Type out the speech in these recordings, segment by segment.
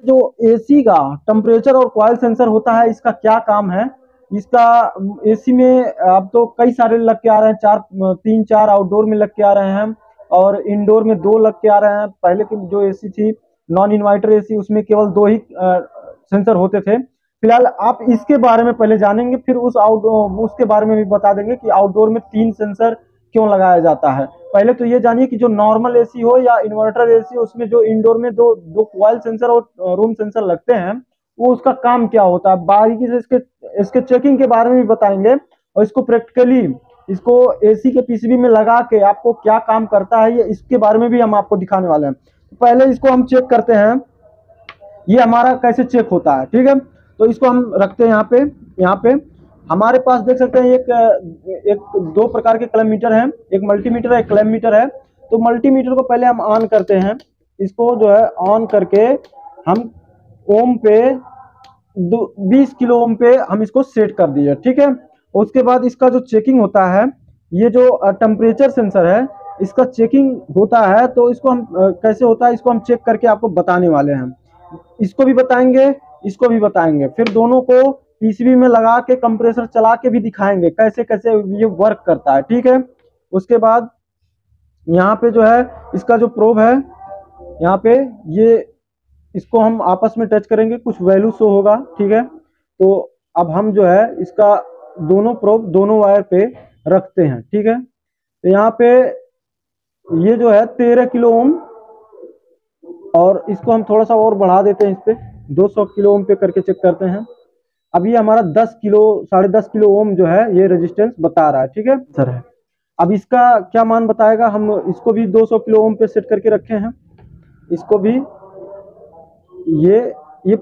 जो एसी का टेम्परेचर और कॉइल सेंसर होता है, इसका क्या काम है? इसका एसी में अब तो कई सारे लग के आ रहे हैं, तीन चार आउटडोर में लग के आ रहे हैं और इंडोर में 2 लग के आ रहे हैं। पहले की जो एसी थी नॉन इन्वर्टर एसी, उसमें केवल 2 ही सेंसर होते थे। फिलहाल आप इसके बारे में पहले जानेंगे, फिर उसके बारे में भी बता देंगे कि आउटडोर में 3 सेंसर क्यों लगाया जाता है। पहले तो ये जानिए कि जो नॉर्मल एसी हो या इन्वर्टर एसी हो, उसमें जो इंडोर में दो दो कॉइल सेंसर और रूम सेंसर लगते हैं, वो उसका काम क्या होता है, बारीकी से इसके चेकिंग के बारे में भी बताएंगे और इसको प्रैक्टिकली इसको एसी के पीसीबी में लगा के आपको क्या काम करता है, ये इसके बारे में भी हम आपको दिखाने वाले हैं। पहले इसको हम चेक करते हैं, ये हमारा कैसे चेक होता है, ठीक है। तो इसको हम रखते हैं यहाँ पे हमारे पास देख सकते हैं एक 2 प्रकार के क्लैममीटर हैं, एक मल्टीमीटर है, एक क्लैममीटर है। तो मल्टीमीटर को पहले हम ऑन करते हैं, इसको जो है ऑन करके हम ओम पे 20 किलो ओम पे हम इसको सेट कर दिए, ठीक है। उसके बाद इसका जो चेकिंग होता है, ये जो टेम्परेचर सेंसर है, इसका चेकिंग होता है। तो इसको हम कैसे होता है, इसको हम चेक करके आपको बताने वाले हैं। इसको भी बताएंगे, इसको भी बताएंगे, फिर दोनों को पीसीबी में लगा के कंप्रेसर चला के भी दिखाएंगे कैसे कैसे ये वर्क करता है, ठीक है। उसके बाद यहाँ पे जो है इसका जो प्रोब है, यहाँ पे ये इसको हम आपस में टच करेंगे, कुछ वैल्यू शो होगा, ठीक है। तो अब हम जो है इसका दोनों प्रोब दोनों वायर पे रखते हैं, ठीक है। तो यहाँ पे ये जो है 13 किलो ओम, और इसको हम थोड़ा सा और बढ़ा देते हैं, इस पे 200 किलो ओम पे करके चेक करते हैं। अब ये हमारा 10 किलो 10.5 किलो ओम जो है ये रेजिस्टेंस बता रहा है, ठीक है सर है। अब इसका क्या मान बताएगा, हम इसको भी 200 किलो ओम पे सेट करके रखे हैं। इसको भी ये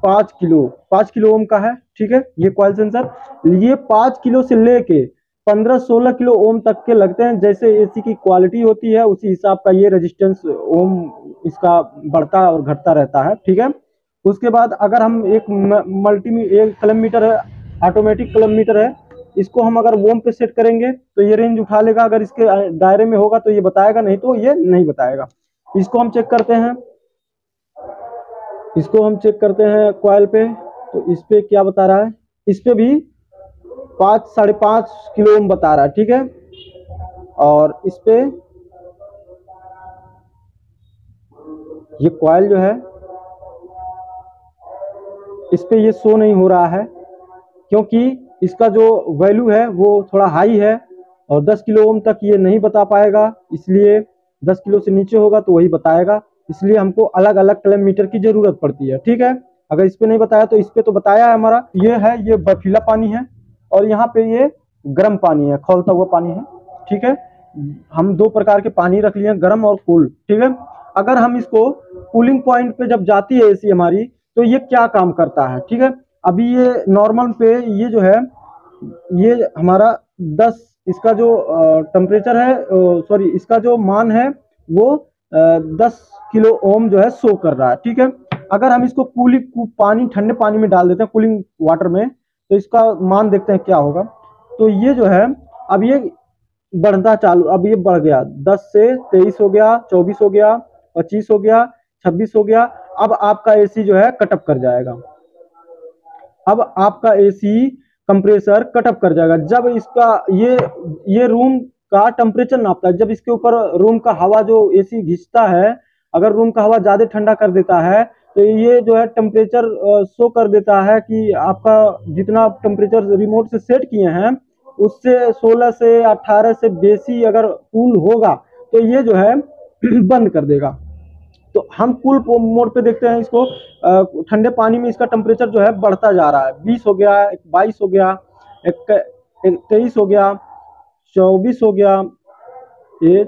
5 किलो ओम का है, ठीक है। ये कॉइल सेंसर ये 5 किलो से लेके 15-16 किलो ओम तक के लगते हैं। जैसे एसी की क्वालिटी होती है उसी हिसाब का ये रेजिस्टेंस ओम इसका बढ़ता और घटता रहता है, ठीक है। उसके बाद अगर हम एक क्लैममीटर है, ऑटोमेटिक क्लैममीटर है, इसको हम अगर ओम पे सेट करेंगे तो ये रेंज उठा लेगा, अगर इसके दायरे में होगा तो ये बताएगा, नहीं तो ये नहीं बताएगा। इसको हम चेक करते हैं, इसको हम चेक करते हैं कॉइल पे। तो इस पे क्या बता रहा है, इस पे भी 5-5.5 किलो ओम बता रहा है, ठीक है। और इस पे ये कॉइल जो है इस पे ये शो नहीं हो रहा है, क्योंकि इसका जो वैल्यू है वो थोड़ा हाई है और 10 किलो ओम तक ये नहीं बता पाएगा, इसलिए 10 किलो से नीचे होगा तो वही बताएगा। इसलिए हमको अलग अलग क्लैममीटर की जरूरत पड़ती है, ठीक है। अगर इस पे नहीं बताया तो इस पे तो बताया है हमारा। ये है, ये बर्फीला पानी है और यहाँ पे ये गर्म पानी है, खौलता हुआ पानी है, ठीक है। हम 2 प्रकार के पानी रख लिए, गर्म और कूल, ठीक है। अगर हम इसको कूलिंग पॉइंट पे जब जाती है एसी हमारी, तो ये क्या काम करता है, ठीक है। अभी ये नॉर्मल पे ये जो है ये हमारा 10, इसका जो टेम्परेचर है, सॉरी इसका जो मान है वो 10 किलो ओम जो है शो कर रहा है, ठीक है। अगर हम इसको पानी ठंडे पानी में डाल देते हैं, कूलिंग वाटर में, तो इसका मान देखते हैं क्या होगा। तो ये जो है अब ये बढ़ता चालू, अब ये बढ़ गया, 10 से 23 हो गया, 24 हो गया, 25 हो गया, 26 हो गया। अब आपका एसी जो है कटअप कर जाएगा, अब आपका एसी कंप्रेसर कटअप कर जाएगा। जब इसका ये रूम का टेम्परेचर नापता है, जब इसके ऊपर रूम का हवा जो एसी खींचता है, अगर रूम का हवा ज्यादा ठंडा कर देता है तो ये जो है टेम्परेचर शो कर देता है कि आपका जितना टेम्परेचर रिमोट से सेट किए हैं उससे 16 से 18 से बेसी अगर कूल होगा तो ये जो है बंद कर देगा। तो हम कूल मोड पे देखते हैं इसको, ठंडे पानी में इसका टेम्परेचर जो है बढ़ता जा रहा है, 20 हो गया, 22 हो गया, 23 हो गया, 24 हो गया, ये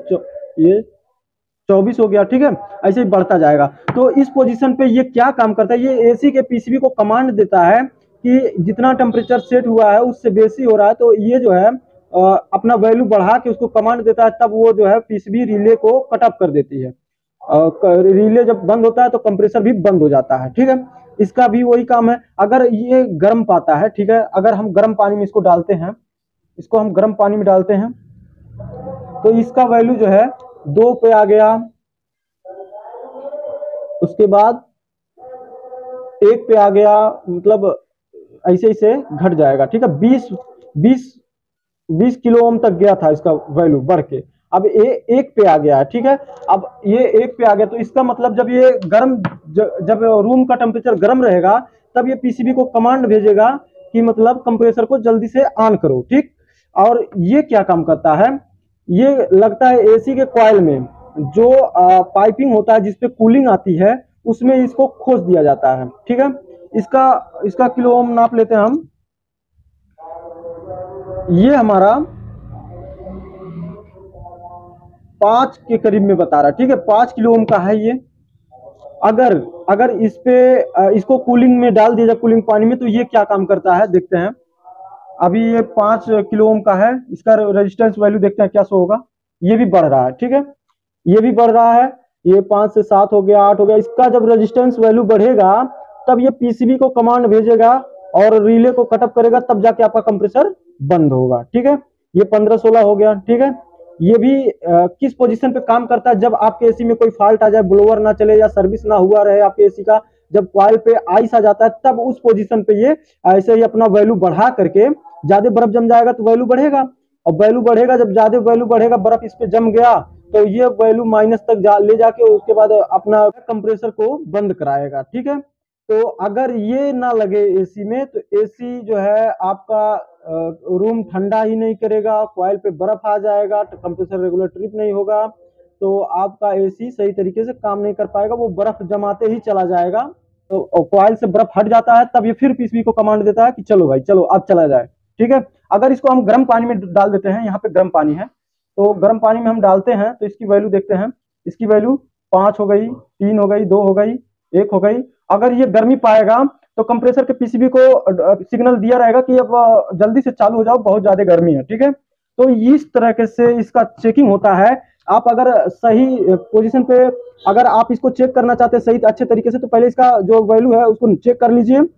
24 हो गया, ठीक है। ऐसे ही बढ़ता जाएगा। तो इस पोजीशन पे ये क्या काम करता है, ये एसी के पीसीबी को कमांड देता है कि जितना टेम्परेचर सेट हुआ है उससे बेसी हो रहा है, तो ये जो है अपना वैल्यू बढ़ा के उसको कमांड देता है, तब वो जो है पीसीबी रिले को कट ऑफ कर देती है। रिले जब बंद होता है तो कंप्रेसर भी बंद हो जाता है, ठीक है। इसका भी वही काम है। अगर ये गर्म पाता है, ठीक है, अगर हम गर्म पानी में इसको डालते हैं, इसको हम गर्म पानी में डालते हैं तो इसका वैल्यू जो है 2 पे आ गया। उसके बाद 1 पे आ गया, मतलब ऐसे ऐसे घट जाएगा, ठीक है। 20 किलो ओम तक गया था इसका वैल्यू बढ़ के, अब ये 1 पे आ गया है, ठीक है। अब ये 1 पे आ गया तो इसका मतलब जब ये गर्म, जब रूम का टेम्परेचर गर्म रहेगा तब ये पीसीबी को कमांड भेजेगा कि मतलब कंप्रेसर को जल्दी से ऑन करो, ठीक। और ये क्या काम करता है, ये लगता है एसी के कॉइल में, जो पाइपिंग होता है जिसपे कूलिंग आती है, उसमें इसको खोस दिया जाता है, ठीक है। इसका इसका किलो ओम नाप लेते हैं हम। ये हमारा 5 के करीब में बता रहा है, ठीक है। 5 किलो ओम का है ये। अगर अगर इस पे इसको कूलिंग में डाल दिया जाए, कूलिंग पानी में, तो ये क्या काम करता है देखते हैं। अभी ये 5 किलो ओम का है, इसका रेजिस्टेंस वैल्यू देखते हैं क्या शो होगा। ये भी बढ़ रहा है, ठीक है, ये भी बढ़ रहा है। ये 5 से 7 हो गया, 8 हो गया। इसका जब रेजिस्टेंस वैल्यू बढ़ेगा तब ये पीसीबी को कमांड भेजेगा और रिले को कटअप करेगा, तब जाके आपका कंप्रेसर बंद होगा, ठीक है। ये 15-16 हो गया, ठीक है। ये भी किस पोजीशन पे काम करता है, जब आपके एसी में कोई फॉल्ट आ जाए, ब्लोअर ना चले या सर्विस ना हुआ रहे आपके एसी का, जब कॉइल पे आइस आ जाता है, तब उस पोजीशन पे ये ऐसे ही अपना वैल्यू बढ़ा करके, ज्यादा बर्फ जम जाएगा तो वैल्यू बढ़ेगा, और वैल्यू बढ़ेगा, जब ज्यादा वैल्यू बढ़ेगा, बर्फ इस पे जम गया तो ये वैल्यू माइनस तक ले जाके उसके बाद अपना कंप्रेसर को बंद कराएगा, ठीक है। तो अगर ये ना लगे एसी में, तो एसी जो है आपका रूम ठंडा ही नहीं करेगा, कॉइल पे बर्फ आ जाएगा, तो कंप्रेसर रेगुलर ट्रिप नहीं होगा, तो आपका एसी सही तरीके से काम नहीं कर पाएगा, वो बर्फ जमाते ही चला जाएगा। तो कॉइल से बर्फ हट जाता है, तब ये फिर पीसीबी को कमांड देता है कि चलो भाई चलो अब चला जाए, ठीक है। अगर इसको हम गर्म पानी में डाल देते हैं, यहाँ पे गर्म पानी है, तो गर्म पानी में हम डालते हैं तो इसकी वैल्यू देखते हैं। इसकी वैल्यू 5 हो गई, 3 हो गई, 2 हो गई, 1 हो गई। अगर ये गर्मी पाएगा तो कंप्रेसर के पीसीबी को सिग्नल दिया रहेगा कि अब जल्दी से चालू हो जाओ, बहुत ज्यादा गर्मी है, ठीक है। तो इस तरह से इसका चेकिंग होता है। आप अगर सही पोजीशन पे, अगर आप इसको चेक करना चाहते हैं सही अच्छे तरीके से, तो पहले इसका जो वैल्यू है उसको चेक कर लीजिए।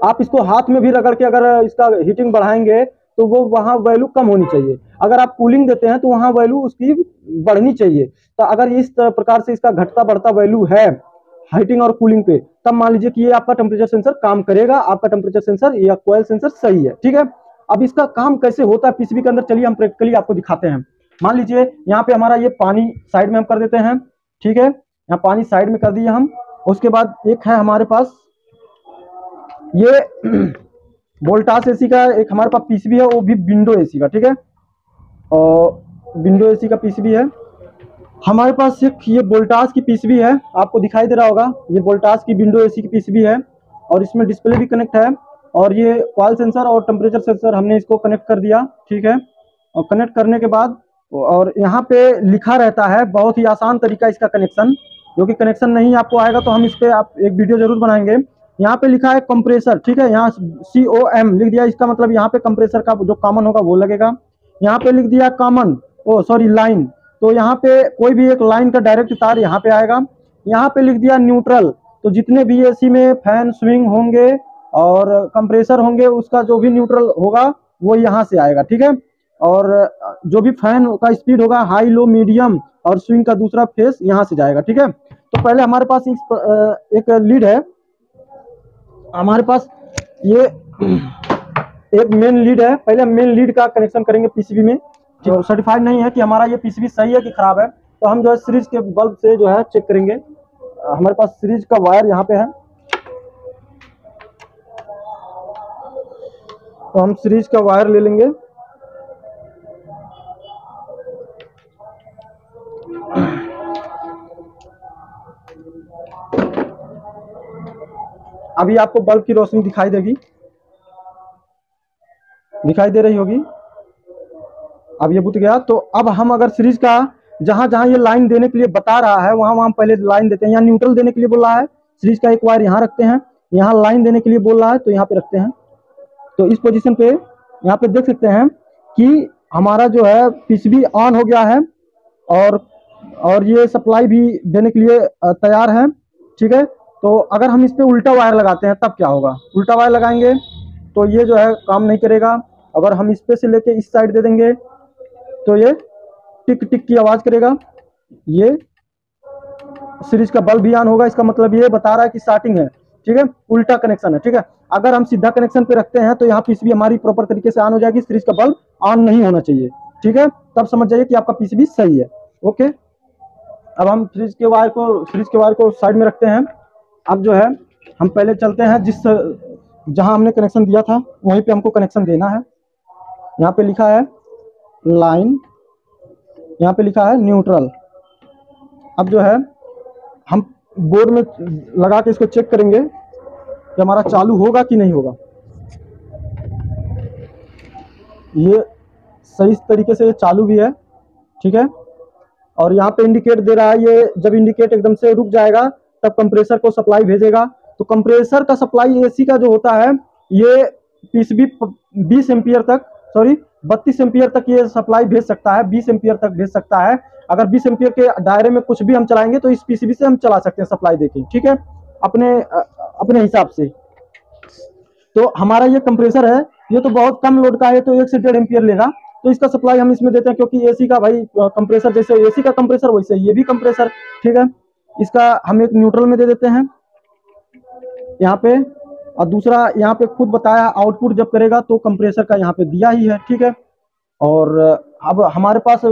आप इसको हाथ में भी रगड़ के अगर इसका हीटिंग बढ़ाएंगे तो वो वहां वैल्यू कम होनी चाहिए। अगर आप कूलिंग देते हैं तो वहां वैल्यू उसकी बढ़नी चाहिए। तो अगर इस प्रकार से इसका घटता बढ़ता वैल्यू है हीटिंग और कूलिंग पे, तब मान लीजिए कि ये आपका टेम्परेचर सेंसर काम करेगा, आपका टेम्परेचर सेंसर या कॉइल सेंसर सही है, ठीक है। अब इसका काम कैसे होता है पीसीबी के अंदर, चलिए हम प्रैक्टिकली आपको दिखाते हैं। मान लीजिए यहाँ पे हमारा ये पानी साइड में हम कर देते हैं, ठीक है। यहाँ पानी साइड में कर दिया हम। उसके बाद एक है हमारे पास ये वोल्टास एसी का एक हमारे पास पीसीबी है, वो भी विंडो एसी का, ठीक है। और विंडो एसी का पीसीबी है हमारे पास। एक ये वोल्टास की पीसीबी है, आपको दिखाई दे रहा होगा, ये वोल्टास की विंडो एसी की पीसीबी है, और इसमें डिस्प्ले भी कनेक्ट है, और ये कॉइल सेंसर और टेम्परेचर सेंसर हमने इसको कनेक्ट कर दिया, ठीक है। और कनेक्ट करने के बाद, और यहाँ पे लिखा रहता है, बहुत ही आसान तरीका इसका कनेक्शन, जो कि कनेक्शन नहीं आपको आएगा तो हम इस पे आप एक वीडियो जरूर बनाएंगे। यहाँ पे लिखा है कंप्रेसर, ठीक है, यहाँ COM लिख दिया, इसका मतलब यहाँ पे कंप्रेसर का जो कॉमन होगा वो लगेगा। यहाँ पे लिख दिया कॉमन, लाइन, तो यहाँ पे कोई भी एक लाइन का डायरेक्ट तार यहाँ पे आएगा। यहाँ पे लिख दिया न्यूट्रल, तो जितने भी एसी में फैन स्विंग होंगे और कंप्रेसर होंगे, उसका जो भी न्यूट्रल होगा वो यहाँ से आएगा, ठीक है। और जो भी फैन का स्पीड होगा, हाई लो मीडियम और स्विंग का दूसरा फेस यहाँ से जाएगा, ठीक है। तो पहले हमारे पास एक लीड है, हमारे पास ये एक मेन लीड है। पहले मेन लीड का कनेक्शन करेंगे पीसीबी में, जो सर्टिफाइड नहीं है कि हमारा ये पीसीबी सही है कि खराब है, तो हम जो है सीरीज के बल्ब से जो है चेक करेंगे। हमारे पास सीरीज का वायर यहाँ पे है, तो हम सीरीज का वायर ले लेंगे। अभी आपको बल्ब की रोशनी दिखाई देगी, दिखाई दे रही होगी। अब ये बुझ गया, तो अब हम अगर सीरीज का जहां जहां ये लाइन देने के लिए बता रहा है वहां वहां पहले लाइन देते हैं। यहाँ न्यूट्रल देने के लिए बोल रहा है, सीरीज का एक वायर यहाँ रखते हैं। यहाँ लाइन देने के लिए बोल रहा है, तो यहाँ पे रखते हैं। तो इस पोजीशन पे यहाँ पे देख सकते हैं कि हमारा जो है पीसीबी ऑन हो गया है, और ये सप्लाई भी देने के लिए तैयार है, ठीक है। तो अगर हम इस पे उल्टा वायर लगाते हैं तब क्या होगा, उल्टा वायर लगाएंगे तो ये जो है काम नहीं करेगा। अगर हम इस पे से लेके इस साइड दे देंगे तो ये टिक टिक की आवाज करेगा, ये सीरीज का बल्ब भी ऑन होगा। इसका मतलब ये बता रहा है कि स्टार्टिंग है। ठीक है, उल्टा कनेक्शन है। ठीक है, अगर हम सीधा कनेक्शन पे रखते हैं तो यहाँ पीसीबी हमारी प्रॉपर तरीके से ऑन हो जाएगी, फ्रिज का बल्ब ऑन नहीं होना चाहिए। ठीक है, तब समझ जाइए कि आपका पीसीबी सही है। ओके, अब हम फ्रिज के वायर को साइड में रखते हैं। अब जो है हम पहले चलते हैं जहां हमने कनेक्शन दिया था वहीं पे हमको कनेक्शन देना है। यहाँ पे लिखा है लाइन, यहाँ पे लिखा है न्यूट्रल। अब जो है हम बोर्ड में लगा के इसको चेक करेंगे कि हमारा चालू होगा कि नहीं होगा। ये सही तरीके से चालू भी है। ठीक है, और यहाँ पे इंडिकेट दे रहा है, ये जब इंडिकेट एकदम से रुक जाएगा तब कंप्रेसर को सप्लाई भेजेगा। तो कंप्रेसर का सप्लाई एसी का जो होता है ये पीसीबी 20 एम्पियर तक, सॉरी 32 एम्पियर तक ये सप्लाई भेज सकता है, 20 एम्पियर तक भेज सकता है। अगर 20 एम्पियर के दायरे में कुछ भी हम चलाएंगे तो इस पीसीबी से हम चला सकते हैं सप्लाई देके। ठीक है, अपने हिसाब से। तो हमारा ये कंप्रेसर है, ये तो बहुत कम लोड का है, तो 1 से 1.5 एम्पियर लेगा। तो इसका सप्लाई हम इसमें देते हैं, क्योंकि एसी का भाई कंप्रेसर, जैसे एसी का कंप्रेसर वैसे ये भी कंप्रेसर। ठीक है, इसका हम एक न्यूट्रल में दे देते हैं यहाँ पे। और दूसरा यहाँ पे खुद बताया आउटपुट जब करेगा तो कंप्रेसर का यहाँ पे दिया ही है। ठीक है, और अब हमारे पास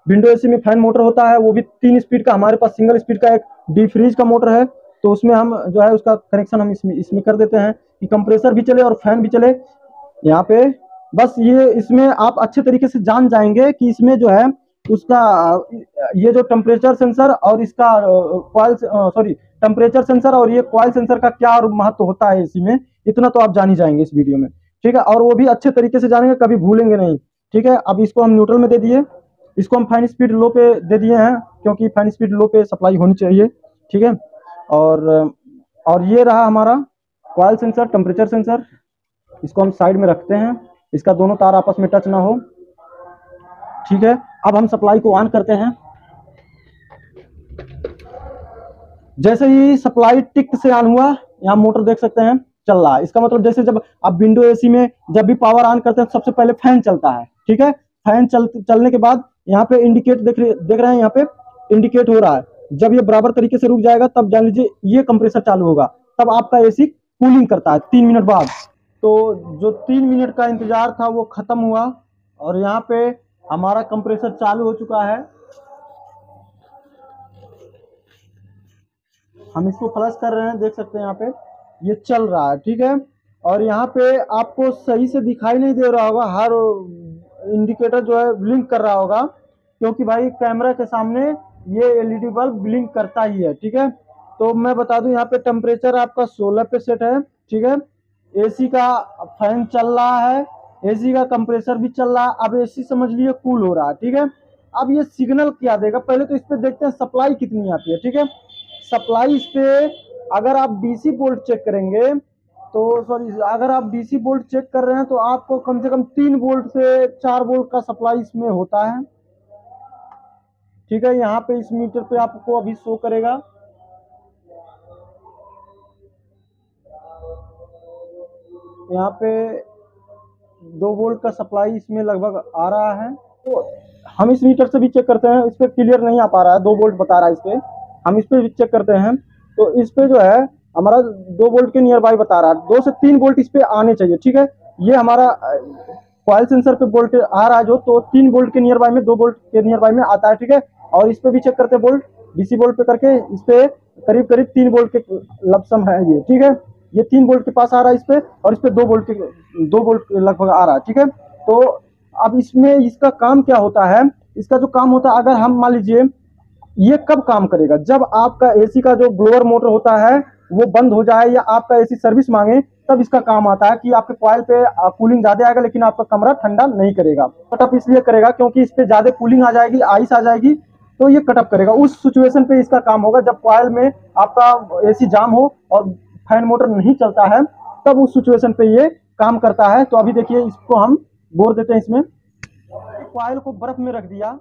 विंडो एसी में फैन मोटर होता है, वो भी 3 स्पीड का। हमारे पास सिंगल स्पीड का एक डी फ्रीज का मोटर है, तो उसमें हम जो है उसका कनेक्शन हम इसमें कर देते हैं कि कंप्रेसर भी चले और फैन भी चले यहाँ पे। बस ये इसमें आप अच्छे तरीके से जान जाएंगे कि इसमें जो है उसका ये जो टेम्परेचर सेंसर और इसका कॉइल, सॉरी टेम्परेचर सेंसर और ये कॉइल सेंसर का क्या महत्व होता है एसी में, इतना तो आप जान ही जाएंगे इस वीडियो में। ठीक है, और वो भी अच्छे तरीके से जानेंगे, कभी भूलेंगे नहीं। ठीक है, अब इसको हम न्यूट्रल में दे दिए, इसको हम फैन स्पीड लो पे दे दिए हैं, क्योंकि फैन स्पीड लो पे सप्लाई होनी चाहिए। ठीक है, और ये रहा हमारा कॉइल सेंसर, टेम्परेचर सेंसर। इसको हम साइड में रखते हैं, इसका दोनों तार आपस में टच ना हो। ठीक है, अब हम सप्लाई को ऑन करते हैं। जैसे ही सप्लाई टिक से ऑन हुआ, यहाँ मोटर देख सकते हैं चल रहा है। इसका मतलब जैसे जब आप विंडो एसी में जब भी पावर ऑन करते हैं तो सबसे पहले फैन चलता है। ठीक है, फैन चलने के बाद यहाँ पे इंडिकेट देख रहे हैं, यहाँ पे इंडिकेट हो रहा है। जब ये बराबर तरीके से रुक जाएगा तब जान लीजिए ये कंप्रेसर चालू होगा, तब आपका एसी कूलिंग करता है 3 मिनट बाद। तो जो 3 मिनट का इंतजार था वो खत्म हुआ और यहाँ पे हमारा कंप्रेसर चालू हो चुका है। हम इसको फ्लश कर रहे हैं, देख सकते हैं यहाँ पे ये चल रहा है। ठीक है, और यहाँ पे आपको सही से दिखाई नहीं दे रहा होगा, हर इंडिकेटर जो है ब्लिंक कर रहा होगा, क्योंकि भाई कैमरा के सामने ये एलईडी बल्ब ब्लिंक करता ही है। ठीक है, तो मैं बता दूं यहाँ पे टेम्परेचर आपका 16 पे सेट है। ठीक है, एसी का फैन चल रहा है, एसी का कंप्रेसर भी चल रहा है। अब एसी समझ लिए कूल हो रहा है। ठीक है, अब ये सिग्नल क्या देगा, पहले तो इस पे देखते हैं सप्लाई कितनी आती है। ठीक है, सप्लाई इस पे अगर आप डीसी वोल्ट चेक करेंगे तो, सॉरी अगर आप डीसी वोल्ट चेक कर रहे हैं तो आपको कम से कम 3 वोल्ट से 4 वोल्ट का सप्लाई इसमें होता है। ठीक है, यहाँ पे इस मीटर पे आपको अभी शो करेगा, यहाँ पे 2 वोल्ट का सप्लाई इसमें लगभग आ रहा है। तो हम इस मीटर से भी चेक करते हैं, इस पे क्लियर नहीं आ पा रहा है, 2 वोल्ट बता रहा है इस पे, हम इस पे भी चेक करते हैं। तो इस पे जो है हमारा 2 वोल्ट के नियर बाई बता रहा है, 2 से 3 वोल्ट इस पे आने चाहिए। ठीक है, ये हमारा कॉइल सेंसर पे वोल्ट आ रहा है जो, तो 3 वोल्ट के नियर बाई में, 2 वोल्ट के नियर बाई में आता है। ठीक है, और इस पे भी चेक करते हैं वोल्ट, डीसी वोल्ट पे करके इस पे करीब करीब 3 वोल्ट के लमसम है ये। ठीक है, ये 3 वोल्ट के पास आ रहा है इस पे, और इस पे 2 वोल्ट लगभग आ रहा है। ठीक है, तो अब इसमें इसका काम क्या होता है, इसका जो काम होता है, अगर हम मान लीजिए ये कब काम करेगा, जब आपका एसी का जो ब्लोअर मोटर होता है वो बंद हो जाए या आपका एसी सर्विस मांगे, तब इसका काम आता है कि आपके कॉइल पे कूलिंग ज्यादा आएगा लेकिन आपका कमरा ठंडा नहीं करेगा। कटअप इसलिए करेगा क्योंकि इस पे ज्यादा कूलिंग आ जाएगी, आइस आ जाएगी, तो ये कटअप करेगा। उस सिचुएशन पे इसका काम होगा जब कॉइल में आपका एसी जाम हो और फैन मोटर नहीं चलता है, तब उस सिचुएशन पे ये काम करता है। तो अभी देखिए इसको हम बोर देते हैं, इसमें कॉइल को बर्फ में रख दिया,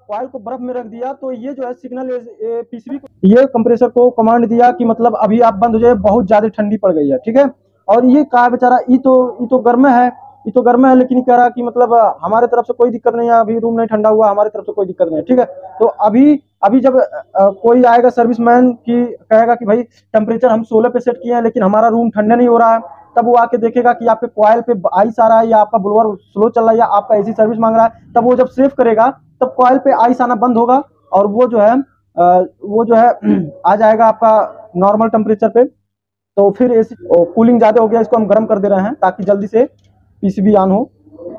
कॉइल को बर्फ में रख दिया, तो ये जो है सिग्नल पीसीबी को, ये कंप्रेसर को कमांड दिया कि मतलब अभी आप बंद हो जाए, बहुत ज्यादा ठंडी पड़ गई है। ठीक है, और ये कहा बेचारा ये तो गर्म है, ये तो गर्म है, लेकिन ये कह रहा कि मतलब हमारे तरफ से कोई दिक्कत नहीं है, अभी रूम नहीं ठंडा हुआ, हमारे तरफ से कोई दिक्कत नहीं है। ठीक है, तो अभी अभी जब कोई आएगा सर्विसमैन की कहेगा कि भाई टेम्परेचर हम 16 पे सेट किए हैं लेकिन हमारा रूम ठंडा नहीं हो रहा है, तब वो आके देखेगा कि आपके कॉइल पे आइस आ रहा है या आपका ब्लोअर स्लो चल रहा है या आपका एसी सर्विस मांग रहा है, तब वो जब सेव करेगा तब कॉइल पे आइस आना बंद होगा और वो जो है आ जाएगा आपका नॉर्मल टेम्परेचर पे। तो फिर एसी कूलिंग ज्यादा हो गया, इसको हम गर्म कर दे रहे हैं ताकि जल्दी से पीसीबी ऑन हो।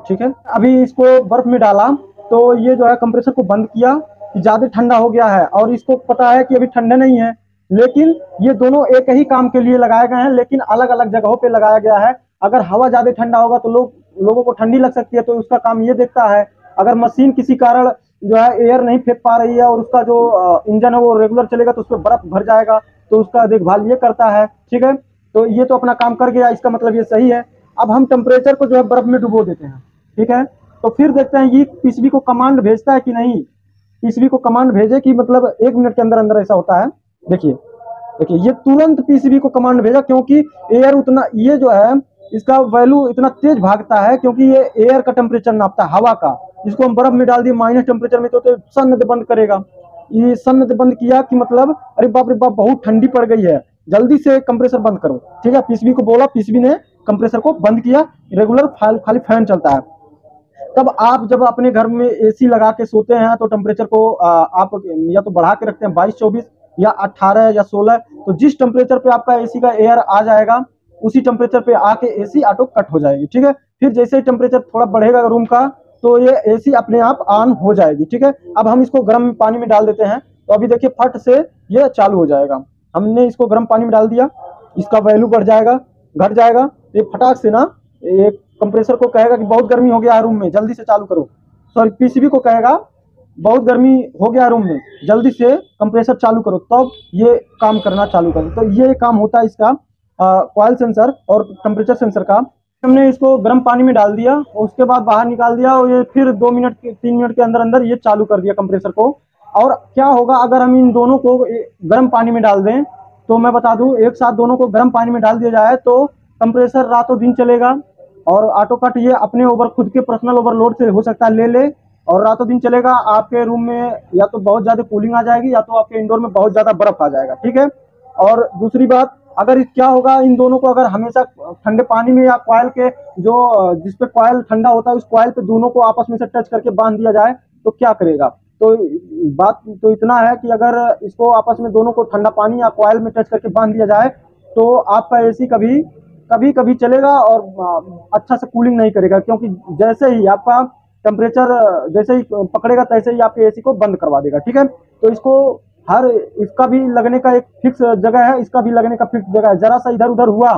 ठीक है, अभी इसको बर्फ में डाला तो ये जो है कंप्रेसर को बंद किया कि ज्यादा ठंडा हो गया है, और इसको पता है कि अभी ठंडा नहीं है, लेकिन ये दोनों एक ही काम के लिए लगाए गए हैं लेकिन अलग अलग जगहों पे लगाया गया है। अगर हवा ज्यादा ठंडा होगा तो लोगों को ठंडी लग सकती है, तो उसका काम ये देखता है। अगर मशीन किसी कारण जो है एयर नहीं फेंक पा रही है और उसका जो इंजन है वो रेगुलर चलेगा तो उस पर बर्फ भर जाएगा, तो उसका देखभाल ये करता है। ठीक है, तो ये तो अपना काम कर गया, इसका मतलब ये सही है। अब हम टेम्परेचर को जो है बर्फ में डुबो देते हैं। ठीक है, तो फिर देखते हैं ये पीसीबी को कमांड भेजता है कि नहीं। पीसीबी को कमांड भेजे कि मतलब 1 मिनट के अंदर अंदर ऐसा होता है। देखिए देखिए ये तुरंत पीसीबी को कमांड भेजा, क्योंकि एयर उतना ये जो है इसका वैल्यू इतना तेज भागता है क्योंकि ये एयर का टेम्परेचर नापता है, हवा का। इसको हम बर्फ में डाल दिए माइनस टेम्परेचर में तो सन्न बंद करेगा। ये सन्न बंद किया कि मतलब अरे बाप रे बाप बहुत ठंडी पड़ गई है, जल्दी से कंप्रेसर बंद करो। ठीक है, पीसीबी को बोला, पीसीबी ने कंप्रेसर को बंद किया, रेगुलर खाली फैन चलता है। तब आप जब अपने घर में एसी लगा के सोते हैं तो टेम्परेचर को आप या तो बढ़ा के रखते हैं 22-24 या 18 या 16, तो जिस टेम्परेचर पे आपका एसी का एयर आ जाएगा उसी टेम्परेचर पे आके एसी ऑटो कट हो जाएगी। ठीक है, फिर जैसे ही टेम्परेचर थोड़ा बढ़ेगा रूम का तो ये एसी अपने आप ऑन हो जाएगी। ठीक है, अब हम इसको गर्म पानी में डाल देते हैं, तो अभी देखिए फट से ये चालू हो जाएगा। हमने इसको गर्म पानी में डाल दिया, इसका वैल्यू बढ़ जाएगा, घट जाएगा, ये फटाक से ना एक कंप्रेसर को कहेगा कि बहुत गर्मी हो गया है रूम में, जल्दी से चालू करो। सॉरी, पीसीबी को कहेगा बहुत गर्मी हो गया रूम में, जल्दी से कंप्रेसर चालू करो, तब ये काम करना चालू करो। तो ये काम होता है इसका कॉइल सेंसर और टेम्परेचर सेंसर का। हमने इसको गर्म पानी में डाल दिया, उसके बाद बाहर निकाल दिया और ये फिर 2 मिनट 3 मिनट के अंदर अंदर ये चालू कर दिया कंप्रेसर को। और क्या होगा अगर हम इन दोनों को गर्म पानी में डाल दें, तो मैं बता दूं एक साथ दोनों को गर्म पानी में डाल दिया जाए तो कंप्रेसर रातों दिन चलेगा और ऑटो कट ये अपने ओवर खुद के पर्सनल ओवरलोड से हो सकता है ले और रातों दिन चलेगा। आपके रूम में या तो बहुत ज्यादा कूलिंग आ जाएगी या तो आपके इंडोर में बहुत ज्यादा बर्फ आ जाएगा। ठीक है, और दूसरी बात, अगर क्या होगा इन दोनों को अगर हमेशा ठंडे पानी में या कॉइल के जो जिसपे कॉइल ठंडा होता है उस कॉइल पे दोनों को आपस में से टच करके बांध दिया जाए तो क्या करेगा। तो बात तो इतना है कि अगर इसको आपस में दोनों को ठंडा पानी या कॉइल में टच करके बांध दिया जाए तो आपका एसी कभी कभी चलेगा और अच्छा से कूलिंग नहीं करेगा, क्योंकि जैसे ही आपका टेम्परेचर जैसे ही पकड़ेगा तैसे ही आपके एसी को बंद करवा देगा। ठीक है, तो इसका भी लगने का एक फिक्स जगह है, इसका भी लगने का फिक्स जगह है। जरा सा इधर उधर हुआ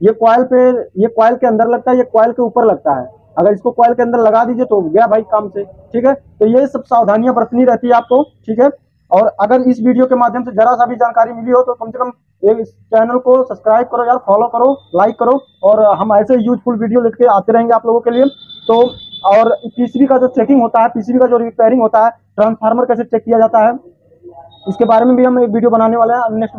ये कॉइल के अंदर लगता है, ये कॉइल के ऊपर लगता है। अगर इसको कॉइल के अंदर लगा दीजिए तो गया भाई काम से। ठीक है, तो ये सब सावधानियां बरतनी रहती है आपको। ठीक है, और अगर इस वीडियो के माध्यम से जरा सा भी जानकारी मिली हो तो कम से कम इस चैनल को सब्सक्राइब करो यार, फॉलो करो, लाइक करो, और हम ऐसे यूजफुल वीडियो लेके आते रहेंगे आप लोगों के लिए। तो और पीसीबी का जो चेकिंग होता है, पीसीबी का जो रिपेयरिंग होता है, ट्रांसफार्मर कैसे चेक किया जाता है, इसके बारे में भी हम एक वीडियो बनाने वाले हैं नेक्स्ट